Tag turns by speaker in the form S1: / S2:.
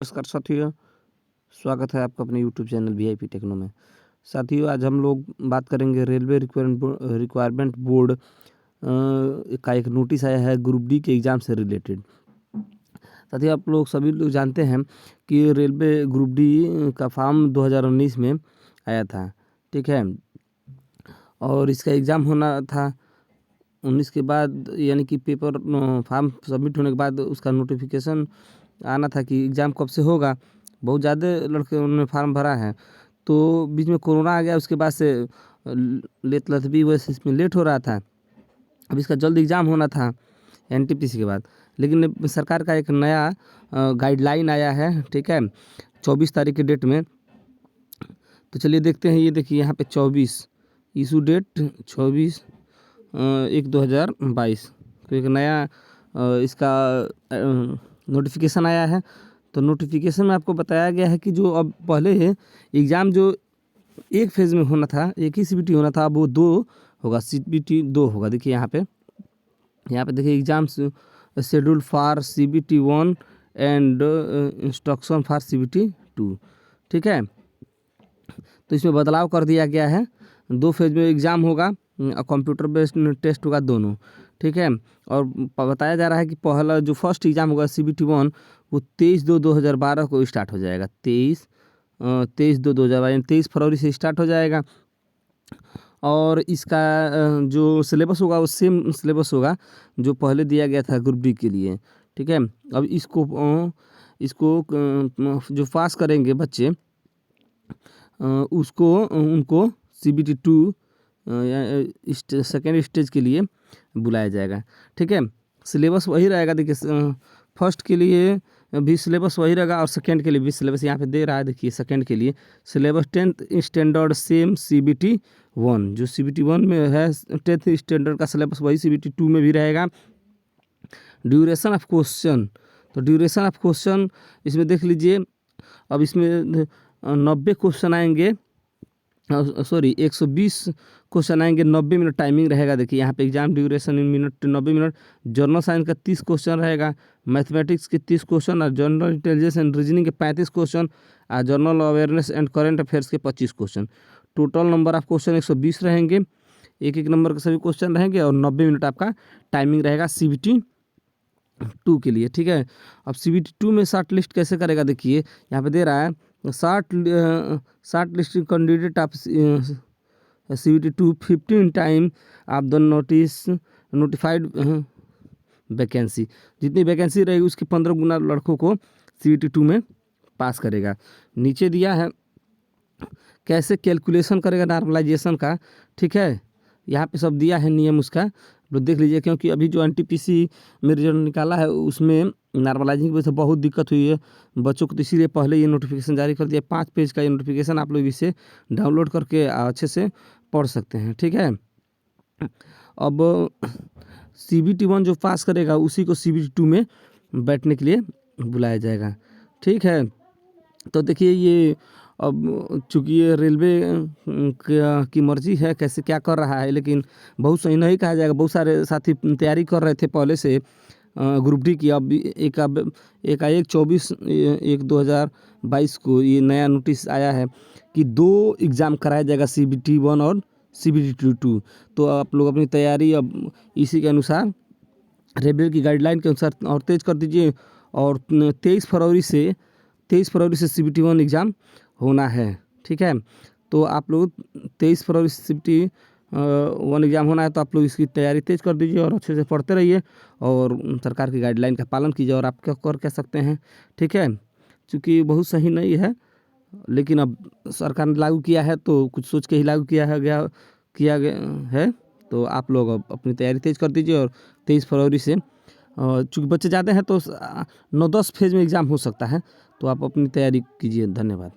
S1: नमस्कार साथियों, स्वागत है आपका अपने यूट्यूब चैनल वीआईपी टेक्नो में। साथियों, आज हम लोग बात करेंगे रेलवे रिक्वायरमेंट बोर्ड का एक नोटिस आया है ग्रुप डी के एग्ज़ाम से रिलेटेड। साथियों, आप लोग सभी लोग जानते हैं कि रेलवे ग्रुप डी का फॉर्म 2019 में आया था, ठीक है। और इसका एग्ज़ाम होना था 19 के बाद, यानी कि पेपर फॉर्म सबमिट होने के बाद उसका नोटिफिकेशन आना था कि एग्ज़ाम कब से होगा। बहुत ज़्यादा लड़के उन्होंने फार्म भरा है, तो बीच में कोरोना आ गया। उसके बाद से लेट लथबी वैसे इसमें लेट हो रहा था। अब इसका जल्द एग्ज़ाम होना था एनटीपीसी के बाद, लेकिन सरकार का एक नया गाइडलाइन आया है, ठीक है, 24 तारीख के डेट में। तो चलिए देखते हैं। ये देखिए यहाँ पे 24 इशू डेट 24/1/2022। तो एक नया इसका नोटिफिकेशन आया है। तो नोटिफिकेशन में आपको बताया गया है कि जो अब पहले एग्ज़ाम जो एक फेज़ में होना था, एक ही सीबीटी होना था, अब वो 2 होगा, सीबीटी 2 होगा। देखिए यहाँ पे देखिए exams schedule for CBT 1 and instruction for CBT 2, ठीक है। तो इसमें बदलाव कर दिया गया है। 2 फेज़ में एग्ज़ाम होगा और कंप्यूटर बेस्ड टेस्ट होगा दोनों, ठीक है। और बताया जा रहा है कि पहला जो फर्स्ट एग्ज़ाम होगा सीबीटी 1 वो 23/2/2012 को स्टार्ट हो जाएगा। 23/2/2012 यानी 23 फरवरी से स्टार्ट हो जाएगा। और इसका जो सिलेबस होगा वो सेम सिलेबस होगा जो पहले दिया गया था ग्रुप डी के लिए, ठीक है। अब इसको जो पास करेंगे बच्चे उनको सीबीटी 2 सेकेंड स्टेज के लिए बुलाया जाएगा, ठीक है। सिलेबस वही रहेगा। देखिए फर्स्ट के लिए भी सिलेबस वही रहेगा और सेकंड के लिए भी सिलेबस यहाँ पे दे रहा है। देखिए सेकंड के लिए syllabus 10th standard same CBT 1, जो सीबीटी 1 में है 10th स्टैंडर्ड का सिलेबस वही सीबीटी 2 में भी रहेगा। ड्यूरेशन ऑफ क्वेश्चन, तो ड्यूरेशन ऑफ क्वेश्चन इसमें देख लीजिए। अब इसमें 90 क्वेश्चन आएंगे, सॉरी 120 क्वेश्चन आएंगे, 90 मिनट टाइमिंग रहेगा। देखिए यहाँ पे एग्जाम ड्यूरेशन इन मिनट 90 मिनट। जनरल साइंस का 30 क्वेश्चन रहेगा, मैथमेटिक्स के 30 क्वेश्चन और जनरल इंटेलिजेंस एंड रीजनिंग के 35 क्वेश्चन और general awareness and current affairs के 25 question. Total number of question 120 रहेंगे, एक नंबर के सभी क्वेश्चन रहेंगे और 90 मिनट आपका टाइमिंग रहेगा सीबीटी 2 के लिए, ठीक है। अब सीबीटी 2 में शॉर्ट लिस्ट कैसे करेगा, देखिए यहाँ पे दे रहा है short list candidate of CBT 2 15 time आप द नोटिफाइड वैकेंसी। जितनी वैकेंसी रहेगी उसके 15 गुना लड़कों को सीबीटी 2 में पास करेगा। नीचे दिया है कैसे कैलकुलेशन करेगा नॉर्मलाइजेशन का, ठीक है। यहाँ पे सब दिया है नियम उसका, तो देख लीजिए। क्योंकि अभी जो एनटीपीसी में रिजल्ट निकाला है उसमें नॉर्मलाइजिंग की वजह से बहुत दिक्कत हुई है बच्चों को, तो इसीलिए पहले ये नोटिफिकेशन जारी कर दिया। 5 पेज का ये नोटिफिकेशन, आप लोग इसे डाउनलोड करके अच्छे से पढ़ सकते हैं, ठीक है। अब सीबीटी 1 जो पास करेगा उसी को सीबीटी 2 में बैठने के लिए बुलाया जाएगा, ठीक है। तो देखिए ये अब चूँकि ये रेलवे की मर्जी है कैसे क्या कर रहा है, लेकिन बहुत सही नहीं कहा जाएगा। बहुत सारे साथी तैयारी कर रहे थे पहले से ग्रुप डी की। अब एकाएक 24/1/2022 को ये नया नोटिस आया है कि 2 एग्ज़ाम कराया जाएगा, सीबीटी 1 और सीबीटी 2। तो आप लोग अपनी तैयारी अब इसी के अनुसार रेलवे की गाइडलाइन के अनुसार और तेज़ कर दीजिए। और 23 फरवरी से सीबीटी 1 एग्ज़ाम होना है, ठीक है। तो आप लोग 23 फरवरी से सीबीटी 1 एग्ज़ाम होना है, तो आप लोग इसकी तैयारी तेज़ कर दीजिए और अच्छे से पढ़ते रहिए और सरकार की गाइडलाइन का पालन कीजिए। और आप क्या कर सकते हैं, ठीक है। चूँकि बहुत सही नहीं है, लेकिन अब सरकार ने लागू किया है तो कुछ सोच के ही लागू किया गया है। तो आप लोग अब अपनी तैयारी तेज़ कर दीजिए और 23 फरवरी से चूँकि बच्चे ज़्यादा हैं तो 9-10 फेज़ में एग्ज़ाम हो सकता है, तो आप अपनी तैयारी कीजिए। धन्यवाद।